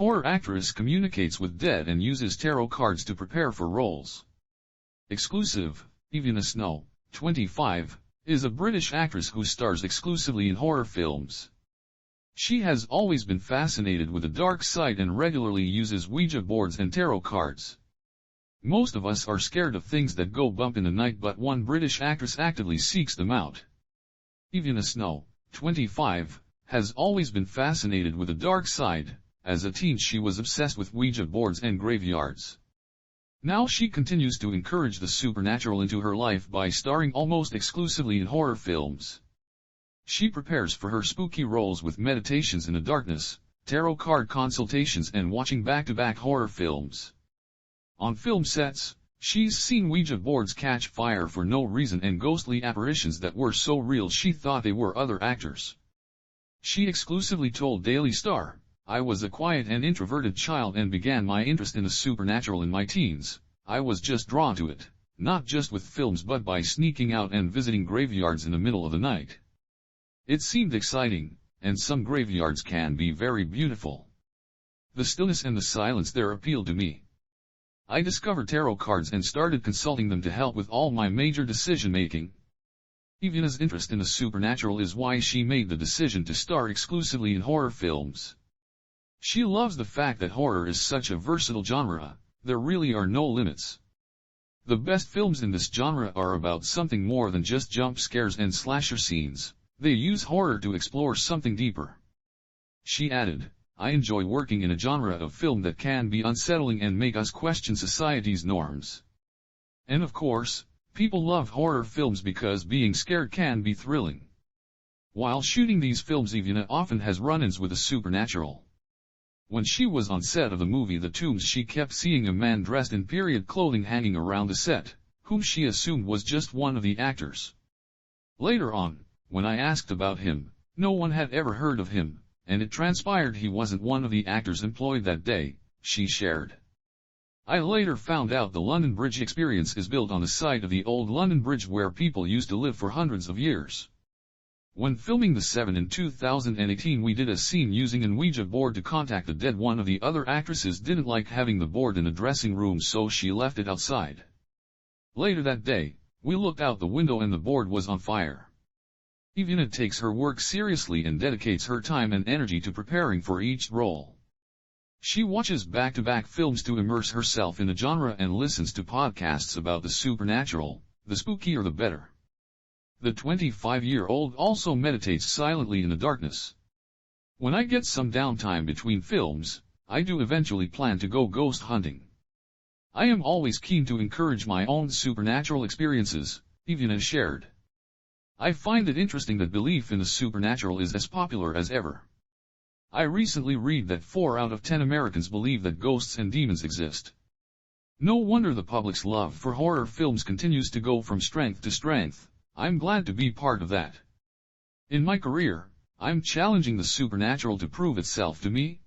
Horror actress communicates with dead and uses tarot cards to prepare for roles. Exclusive. Ayvianna Snow, 25, is a British actress who stars exclusively in horror films. She has always been fascinated with the dark side and regularly uses Ouija boards and tarot cards. Most of us are scared of things that go bump in the night, but one British actress actively seeks them out. Ayvianna Snow, 25, has always been fascinated with the dark side. As a teen she was obsessed with Ouija boards and graveyards. Now she continues to encourage the supernatural into her life by starring almost exclusively in horror films. She prepares for her spooky roles with meditations in the darkness, tarot card consultations and watching back-to-back horror films. On film sets, she's seen Ouija boards catch fire for no reason and ghostly apparitions that were so real she thought they were other actors. She exclusively told Daily Star, "I was a quiet and introverted child and began my interest in the supernatural in my teens. I was just drawn to it, not just with films but by sneaking out and visiting graveyards in the middle of the night. It seemed exciting, and some graveyards can be very beautiful. The stillness and the silence there appealed to me. I discovered tarot cards and started consulting them to help with all my major decision-making." Ayvianna's interest in the supernatural is why she made the decision to star exclusively in horror films. She loves the fact that horror is such a versatile genre. There really are no limits. The best films in this genre are about something more than just jump scares and slasher scenes. They use horror to explore something deeper. She added, "I enjoy working in a genre of film that can be unsettling and make us question society's norms. And of course, people love horror films because being scared can be thrilling." While shooting these films, Ayvianna often has run-ins with the supernatural. When she was on set of the movie The Tombs, she kept seeing a man dressed in period clothing hanging around the set, whom she assumed was just one of the actors. Later on, when I asked about him, no one had ever heard of him, and it transpired he wasn't one of the actors employed that day, she shared. "I later found out the London Bridge experience is built on the site of the old London Bridge where people used to live for hundreds of years. When filming The Seven in 2018 we did a scene using an Ouija board to contact the dead. One of the other actresses didn't like having the board in the dressing room, so she left it outside. Later that day, we looked out the window and the board was on fire." Ayvianna takes her work seriously and dedicates her time and energy to preparing for each role. She watches back-to-back films to immerse herself in the genre and listens to podcasts about the supernatural. The spookier the better. The 25-year-old also meditates silently in the darkness. "When I get some downtime between films, I do eventually plan to go ghost hunting. I am always keen to encourage my own supernatural experiences," Ayvianna shared. "I find it interesting that belief in the supernatural is as popular as ever. I recently read that 4 out of 10 Americans believe that ghosts and demons exist. No wonder the public's love for horror films continues to go from strength to strength. I'm glad to be part of that. In my career, I'm challenging the supernatural to prove itself to me."